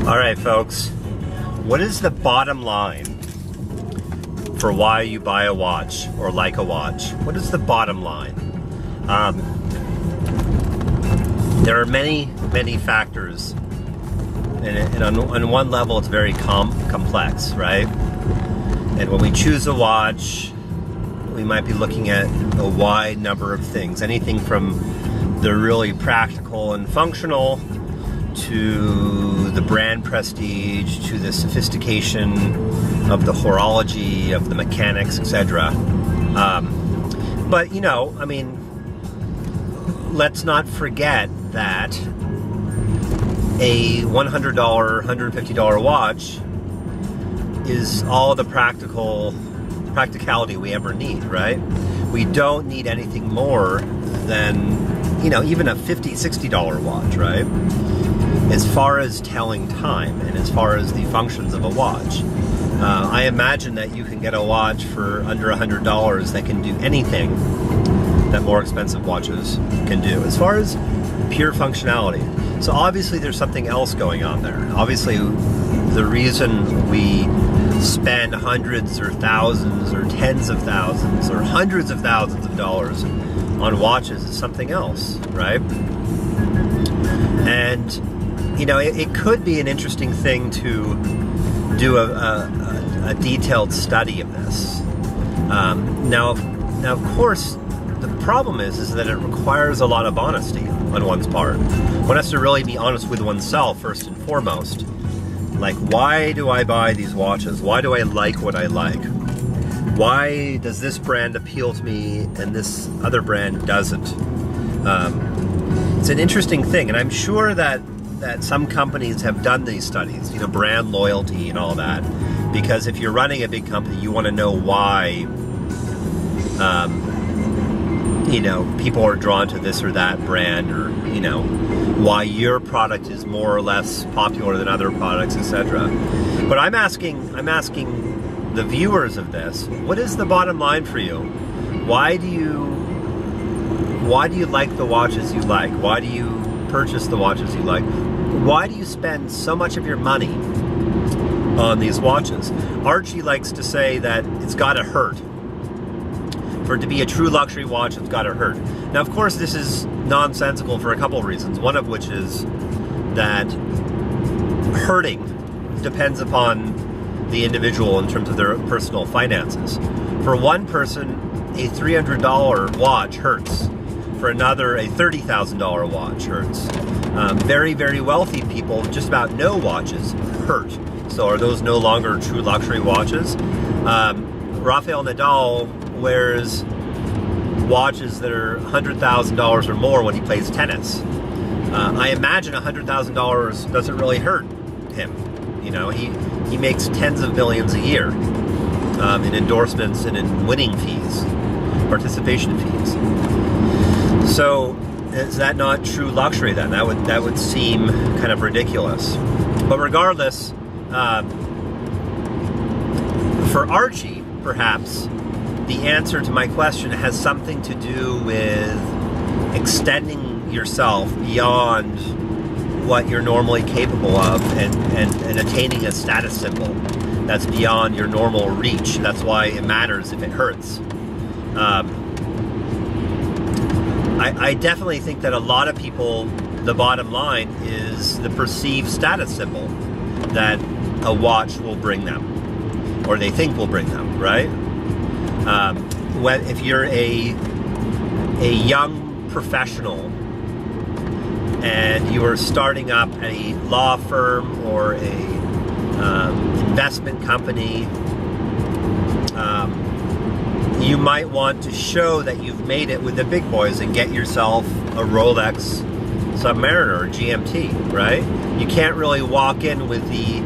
All right, folks, what is the bottom line for why you buy a watch or like a watch? What is the bottom line? There are many factors, and on one level it's very complex, right? And when we choose a watch, we might be looking at a wide number of things, anything from the really practical and functional to the brand prestige, to the sophistication of the horology, of the mechanics, etc. But, you know, I mean, let's not forget that a $100, $150 watch is all the practicality we ever need, right? We don't need anything more than, you know, even a $50, $60 watch, right? As far as telling time and as far as the functions of a watch. I imagine that you can get a watch for under $100 that can do anything that more expensive watches can do, as far as pure functionality. So obviously there's something else going on there. Obviously the reason we spend hundreds or thousands or tens of thousands or hundreds of thousands of dollars on watches is something else, right? And you know, it could be an interesting thing to do a detailed study of this. Now, of course, the problem is that it requires a lot of honesty on one's part. One has to really be honest with oneself first and foremost. Like, why do I buy these watches? Why do I like what I like? Why does this brand appeal to me and this other brand doesn't? It's an interesting thing, and I'm sure that some companies have done these studies, you know, brand loyalty and all that, because if you're running a big company, you want to know why, you know, people are drawn to this or that brand, or, you know, why your product is more or less popular than other products, etc. But I'm asking the viewers of this, what is the bottom line for you? Why do you like the watches you like? Why do you purchase the watches you like? Why do you spend so much of your money on these watches? Archie likes to say that it's got to hurt. For it to be a true luxury watch, it's got to hurt. Now, of course, this is nonsensical for a couple of reasons. One of which is that hurting depends upon the individual in terms of their personal finances. For one person, a $300 watch hurts. For another, a $30,000 watch hurts. Very, very wealthy people, just about no watches hurt. So are those no longer true luxury watches? Rafael Nadal wears watches that are $100,000 or more when he plays tennis. I imagine $100,000 doesn't really hurt him. You know, he makes tens of millions a year in endorsements and in winning fees, participation fees. So is that not true luxury then? That would seem kind of ridiculous. But regardless, for Archie, perhaps, the answer to my question has something to do with extending yourself beyond what you're normally capable of and attaining a status symbol that's beyond your normal reach. That's why it matters if it hurts. I definitely think that a lot of people, the bottom line is the perceived status symbol that a watch will bring them, or they think will bring them, right? If you're a young professional and you are starting up a law firm or a investment company, you might want to show that you've made it with the big boys and get yourself a Rolex Submariner or GMT, right? You can't really walk in with the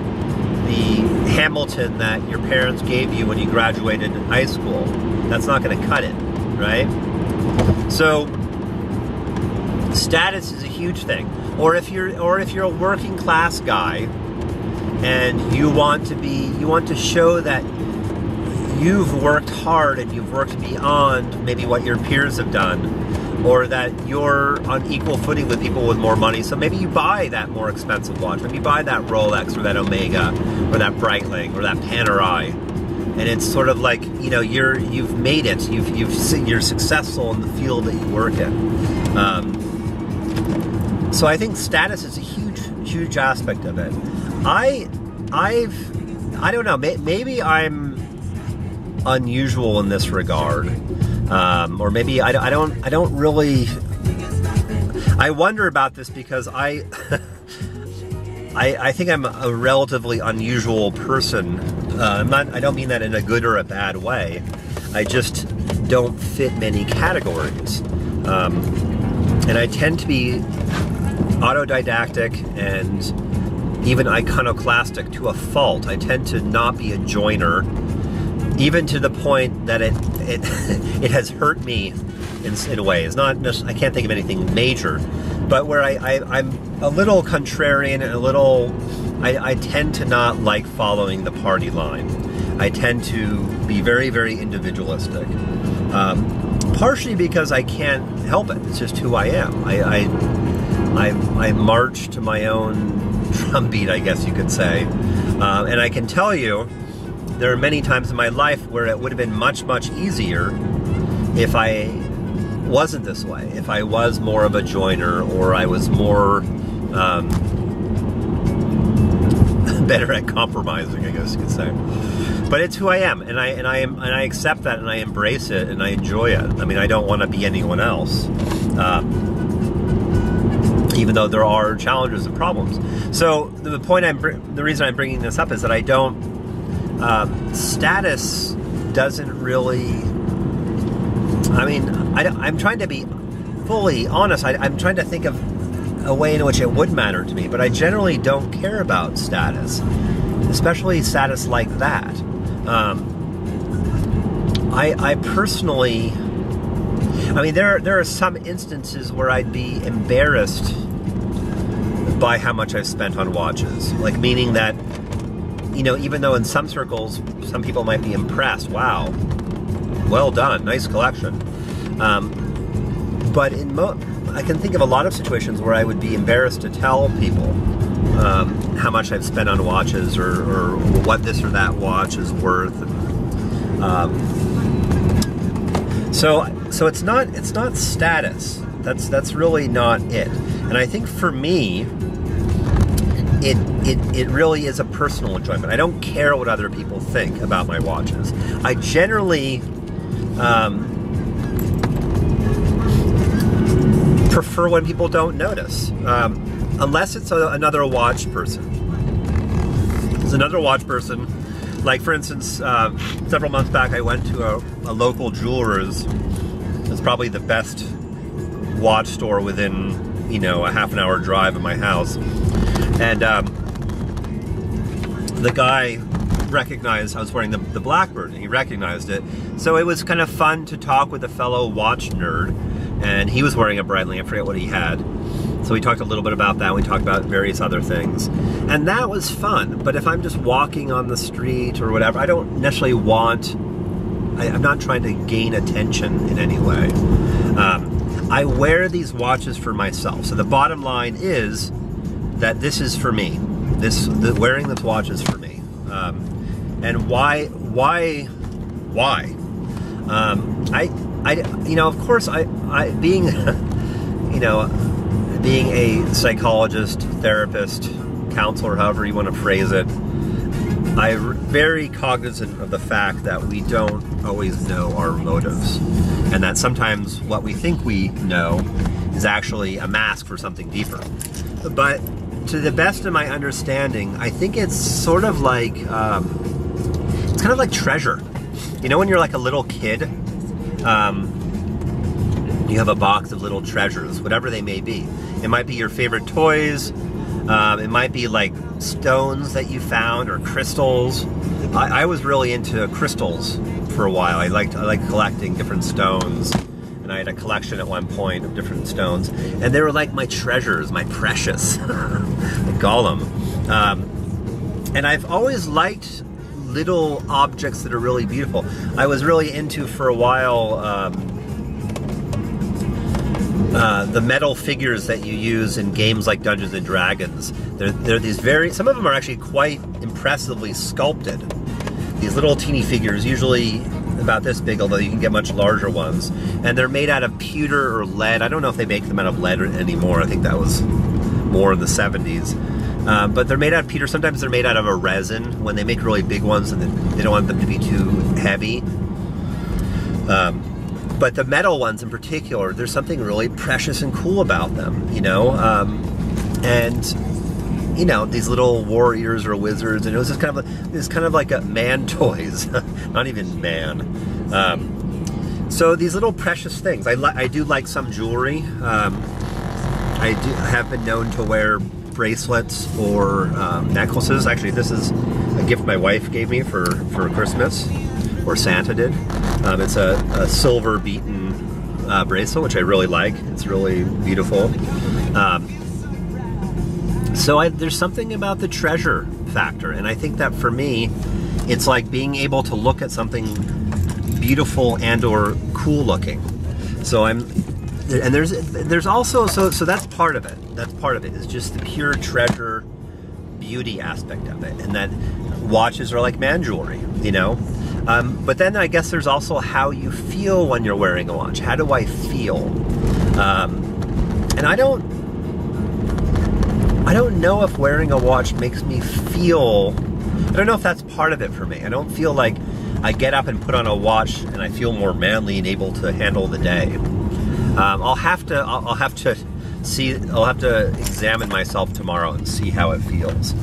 Hamilton that your parents gave you when you graduated high school. That's not going to cut it, right? So status is a huge thing. Or if you're a working class guy and you want to show that you've worked hard and you've worked beyond maybe what your peers have done, or that you're on equal footing with people with more money, so maybe you buy that more expensive watch. Maybe you buy that Rolex or that Omega or that Breitling or that Panerai, and it's sort of like, you know, you've made it. You're successful in the field that you work in. So I think status is a huge aspect of it. I don't know. Maybe I'm unusual in this regard. Or maybe I don't really. I wonder about this because I think I'm a relatively unusual person. I don't mean that in a good or a bad way. I just don't fit many categories, and I tend to be autodidactic and even iconoclastic to a fault. I tend to not be a joiner, even to the point that it has hurt me in ways. Not I can't think of anything major, but where I'm a little contrarian and a little. I tend to not like following the party line. I tend to be very, very individualistic. Partially because I can't help it. It's just who I am. I march to my own drumbeat, I guess you could say, and I can tell you. There are many times in my life where it would have been much, much easier if I wasn't this way, if I was more of a joiner, or I was more better at compromising, I guess you could say. But it's who I am, and I accept that, and I embrace it, and I enjoy it. I mean, I don't want to be anyone else, even though there are challenges and problems. So the reason I'm bringing this up is that I don't. Status doesn't really. I mean, I'm trying to be fully honest. I'm trying to think of a way in which it would matter to me, but I generally don't care about status, especially status like that. I personally. I mean, there are some instances where I'd be embarrassed by how much I've spent on watches, like meaning that. You know, even though in some circles, some people might be impressed. Wow, well done, nice collection. But I can think of a lot of situations where I would be embarrassed to tell people how much I've spent on watches or what this or that watch is worth. So it's not status. That's really not it. And I think for me. It really is a personal enjoyment. I don't care what other people think about my watches. I generally prefer when people don't notice, unless it's another watch person. It's another watch person. Like, for instance, several months back, I went to a local jeweler's. It's probably the best watch store within, you know, a half an hour drive of my house. And the guy recognized I was wearing the Blackbird, and he recognized it. So it was kind of fun to talk with a fellow watch nerd, and he was wearing a Breitling. I forget what he had. So we talked a little bit about that. We talked about various other things, and that was fun. But if I'm just walking on the street or whatever, I don't necessarily want. I'm not trying to gain attention in any way. I wear these watches for myself. So the bottom line is that this is for me. Wearing this watch is for me. And why? You know, of course, being, you know, being a psychologist, therapist, counselor, however you want to phrase it, I'm very cognizant of the fact that we don't always know our motives, and that sometimes what we think we know is actually a mask for something deeper. But to the best of my understanding, I think it's sort of like, it's kind of like treasure. You know when you're like a little kid, you have a box of little treasures, whatever they may be. It might be your favorite toys, it might be like stones that you found, or crystals. I was really into crystals for a while. I liked collecting different stones. And I had a collection at one point of different stones, and they were like my treasures, my precious, the Gollum. And I've always liked little objects that are really beautiful. I was really into, for a while, the metal figures that you use in games like Dungeons and Dragons. They're these some of them are actually quite impressively sculpted. These little teeny figures, usually about this big, although you can get much larger ones. And they're made out of pewter or lead. I don't know if they make them out of lead anymore. I think that was more in the 70s. But they're made out of pewter. Sometimes they're made out of a resin when they make really big ones, and they don't want them to be too heavy. But the metal ones in particular, there's something really precious and cool about them, you know? And, you know, these little warriors or wizards, and it was just kind of like a man toys, not even man. So these little precious things. I do like some jewelry. I have been known to wear bracelets or necklaces. Actually, this is a gift my wife gave me for Christmas, or Santa did. It's a silver beaten bracelet, which I really like. It's really beautiful. So there's something about the treasure factor, and I think that for me, it's like being able to look at something beautiful and or cool looking. So there's also, so that's part of it. That's part of it, is just the pure treasure beauty aspect of it, and that watches are like man jewelry, you know? But then I guess there's also how you feel when you're wearing a watch. How do I feel? And I don't know if wearing a watch makes me feel, I don't know if that's part of it for me. I don't feel like I get up and put on a watch and I feel more manly and able to handle the day. I'll have to examine myself tomorrow and see how it feels.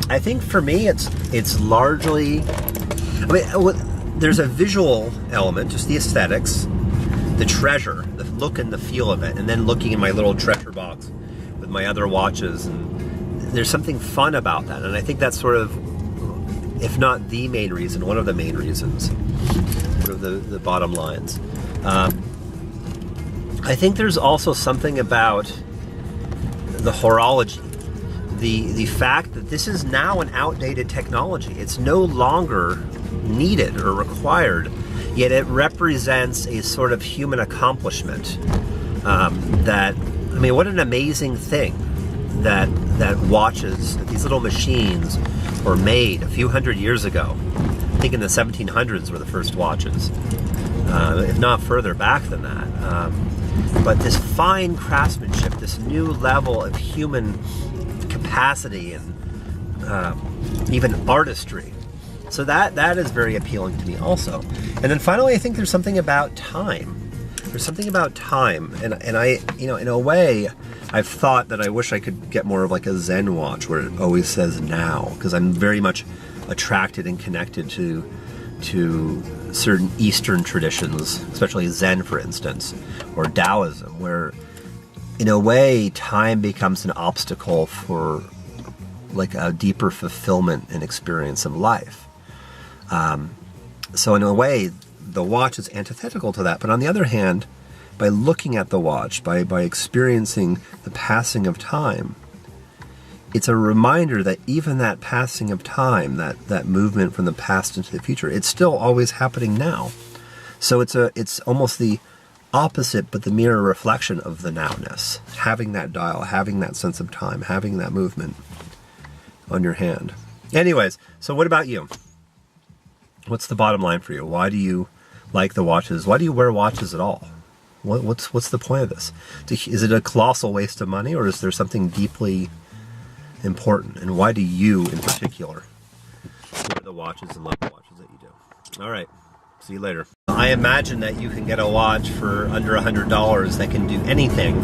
I think for me, it's largely, I mean, there's a visual element, just the aesthetics, the treasure, the look and the feel of it, and then looking in my little treasure box with my other watches, and there's something fun about that. And I think that's sort of, if not the main reason, one of the main reasons, sort of the bottom lines. I think there's also something about the horology, the fact that this is now an outdated technology. It's no longer needed or required, yet it represents a sort of human accomplishment. That, I mean, what an amazing thing that watches, these little machines were made a few hundred years ago. I think in the 1700s were the first watches, if not further back than that. But this fine craftsmanship, this new level of human capacity and even artistry. So that is very appealing to me also. And then finally, I think there's something about time. There's something about time, and I, you know, in a way, I've thought that I wish I could get more of like a Zen watch where it always says now, because I'm very much attracted and connected to certain Eastern traditions, especially Zen, for instance, or Taoism, where in a way time becomes an obstacle for like a deeper fulfillment and experience of life. So in a way, the watch is antithetical to that. But on the other hand, by looking at the watch, by experiencing the passing of time, it's a reminder that even that passing of time, that movement from the past into the future, it's still always happening now. So it's almost the opposite, but the mirror reflection of the nowness. Having that dial, having that sense of time, having that movement on your hand. Anyways, so what about you? What's the bottom line for you? Why do you like the watches? Why do you wear watches at all? What's the point of this? Is it a colossal waste of money, or is there something deeply important? And why do you, in particular, wear the watches and love the watches that you do? All right, see you later. I imagine that you can get a watch for under $100 that can do anything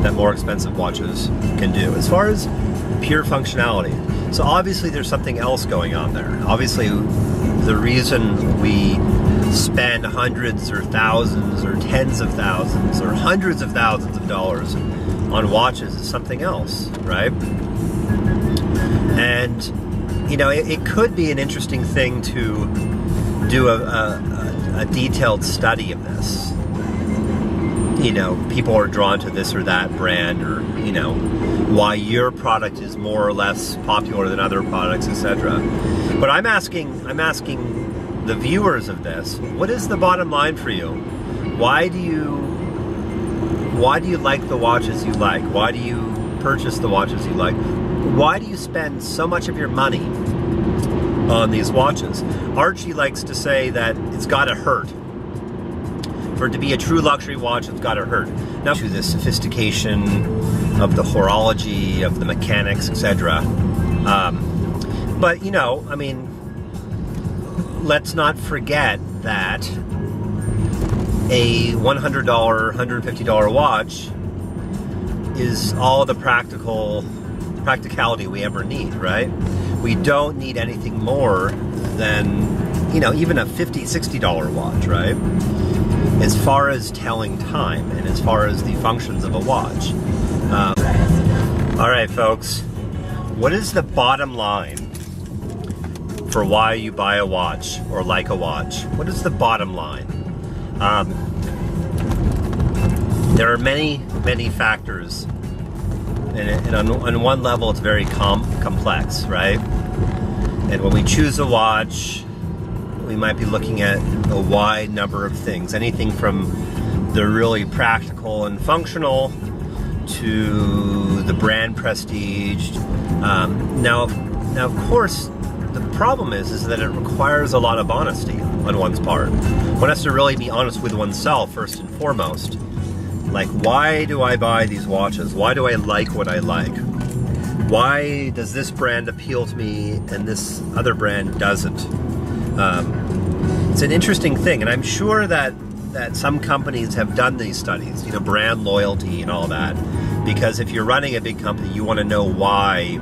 that more expensive watches can do, as far as pure functionality. So obviously there's something else going on there. Obviously, the reason we spend hundreds or thousands or tens of thousands or hundreds of thousands of dollars on watches is something else, right? And, you know, it could be an interesting thing to do a detailed study of this. You know, people are drawn to this or that brand, or, you know, why your product is more or less popular than other products, etc. But I'm asking the viewers of this, what is the bottom line for you? Why do why do you like the watches you like? Why do you purchase the watches you like? Why do you spend so much of your money on these watches? Archie likes to say that it's got to hurt. For it to be a true luxury watch, it's got to hurt. Now, to the sophistication of the horology, of the mechanics, etc. But, you know, I mean, let's not forget that a $100, $150 watch is all the practicality we ever need, right? We don't need anything more than, you know, even a $50, $60 watch, right? As far as telling time and as far as the functions of a watch. All right, folks, what is the bottom line for why you buy a watch or like a watch? What is the bottom line? There are many, many factors, and on one level it's very complex, right? And when we choose a watch, we might be looking at a wide number of things, anything from the really practical and functional to the brand prestige. Now, of course, the problem is that it requires a lot of honesty on one's part. One has to really be honest with oneself first and foremost. Like, why do I buy these watches? Why do I like what I like? Why does this brand appeal to me and this other brand doesn't? It's an interesting thing, and I'm sure that some companies have done these studies, you know, brand loyalty and all that, because if you're running a big company, you want to know why